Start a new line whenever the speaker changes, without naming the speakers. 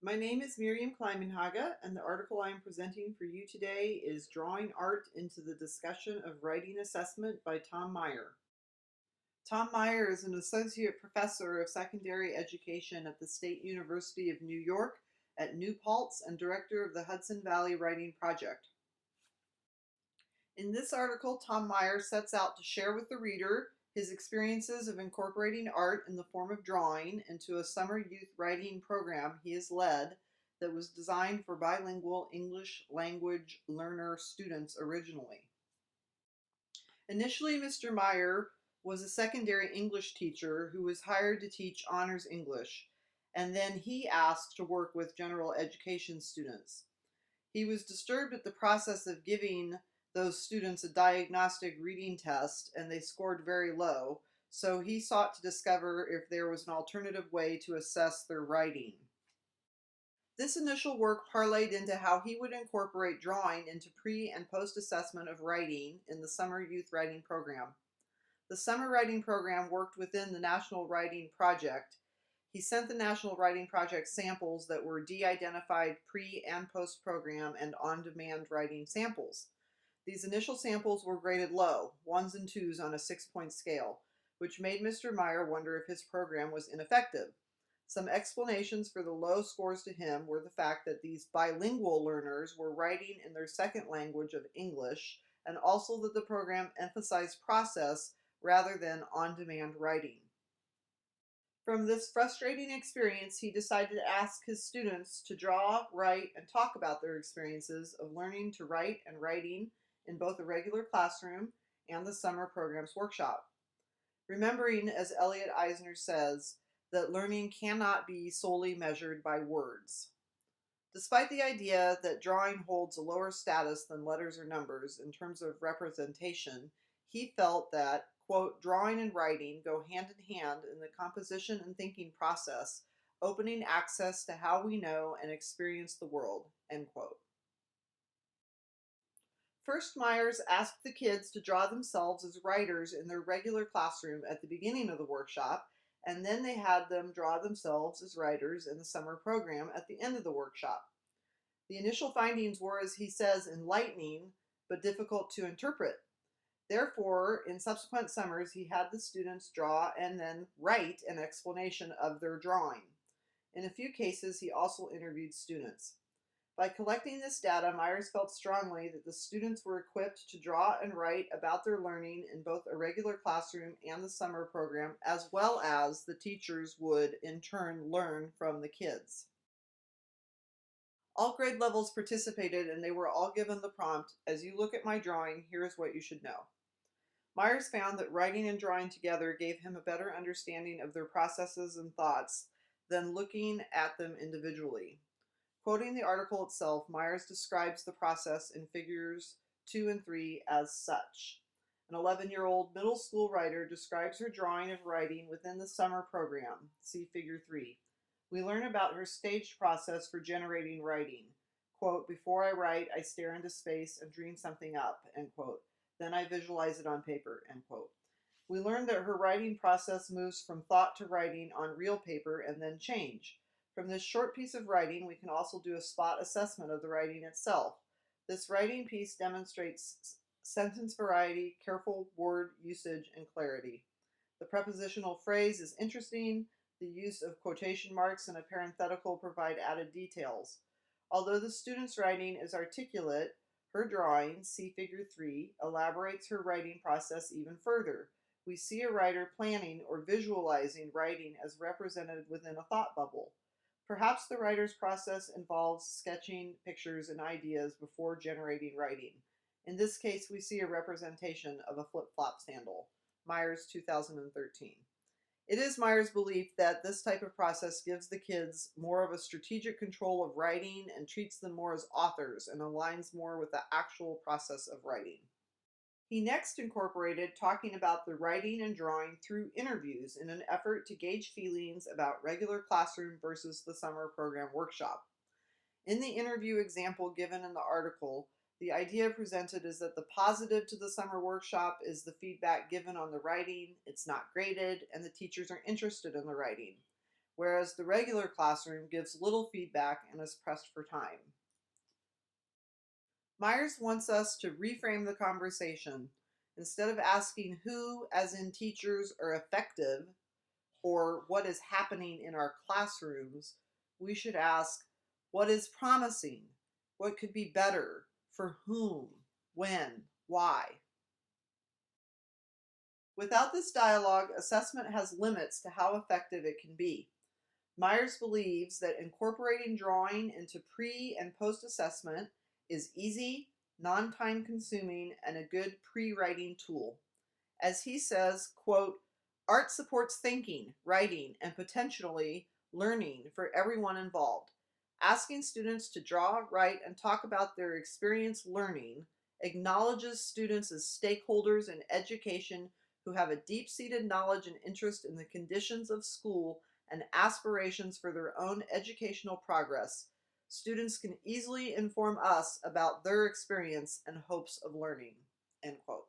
My name is Miriam Climenhaga, and the article I am presenting for you today is Drawing Art into the Discussion of Writing Assessment by Tom Meyer. Tom Meyer is an associate professor of secondary education at the State University of New York at New Paltz and director of the Hudson Valley Writing Project. In this article, Tom Meyer sets out to share with the reader his experiences of incorporating art in the form of drawing into a summer youth writing program he has led that was designed for bilingual English language learner students originally. Initially, Mr. Meyer was a secondary English teacher who was hired to teach honors English, and then he asked to work with general education students. He was disturbed at the process of giving those students a diagnostic reading test, and they scored very low, so he sought to discover if there was an alternative way to assess their writing. This initial work parlayed into how he would incorporate drawing into pre- and post-assessment of writing in the summer youth writing program. The summer writing program worked within the National Writing Project. He sent the National Writing Project samples that were de-identified pre- and post-program and on-demand writing samples. These initial samples were graded low, 1s and 2s on a 6-point scale, which made Mr. Meyer wonder if his program was ineffective. Some explanations for the low scores to him were the fact that these bilingual learners were writing in their second language of English, and also that the program emphasized process rather than on-demand writing. From this frustrating experience, he decided to ask his students to draw, write, and talk about their experiences of learning to write and writing in both the regular classroom and the summer program's workshop. Remembering, as Elliot Eisner says, that learning cannot be solely measured by words. Despite the idea that drawing holds a lower status than letters or numbers in terms of representation, he felt that, quote, drawing and writing go hand in hand in the composition and thinking process, opening access to how we know and experience the world, end quote. First, Myers asked the kids to draw themselves as writers in their regular classroom at the beginning of the workshop, and then they had them draw themselves as writers in the summer program at the end of the workshop. The initial findings were, as he says, enlightening, but difficult to interpret. Therefore, in subsequent summers, he had the students draw and then write an explanation of their drawing. In a few cases, he also interviewed students. By collecting this data, Myers felt strongly that the students were equipped to draw and write about their learning in both a regular classroom and the summer program, as well as the teachers would, in turn, learn from the kids. All grade levels participated, and they were all given the prompt, "As you look at my drawing, here is what you should know." Myers found that writing and drawing together gave him a better understanding of their processes and thoughts than looking at them individually. Quoting the article itself, Myers describes the process in figures 2 and 3 as such. An 11-year-old middle school writer describes her drawing of writing within the summer program. See figure 3. We learn about her staged process for generating writing. Quote, before I write, I stare into space and dream something up, end quote. Then I visualize it on paper, end quote. We learn that her writing process moves from thought to writing on real paper and then change. From this short piece of writing, we can also do a spot assessment of the writing itself. This writing piece demonstrates sentence variety, careful word usage, and clarity. The prepositional phrase is interesting. The use of quotation marks and a parenthetical provide added details. Although the student's writing is articulate, her drawing, see figure 3, elaborates her writing process even further. We see a writer planning or visualizing writing as represented within a thought bubble. Perhaps the writer's process involves sketching pictures and ideas before generating writing. In this case, we see a representation of a flip-flop sandal. Myers, 2013. It is Myers' belief that this type of process gives the kids more of a strategic control of writing and treats them more as authors and aligns more with the actual process of writing. He next incorporated talking about the writing and drawing through interviews in an effort to gauge feelings about regular classroom versus the summer program workshop. In the interview example given in the article, the idea presented is that the positive to the summer workshop is the feedback given on the writing, it's not graded, and the teachers are interested in the writing. whereas the regular classroom gives little feedback and is pressed for time. Myers wants us to reframe the conversation. Instead of asking who, as in teachers, are effective or what is happening in our classrooms, we should ask what is promising, what could be better, for whom, when, why. Without this dialogue, assessment has limits to how effective it can be. Myers believes that incorporating drawing into pre- and post-assessment is easy, non-time consuming, and a good pre-writing tool. As he says, quote, art supports thinking, writing, and potentially learning for everyone involved. Asking students to draw, write, and talk about their experience learning acknowledges students as stakeholders in education who have a deep-seated knowledge and interest in the conditions of school and aspirations for their own educational progress. Students can easily inform us about their experience and hopes of learning, end quote.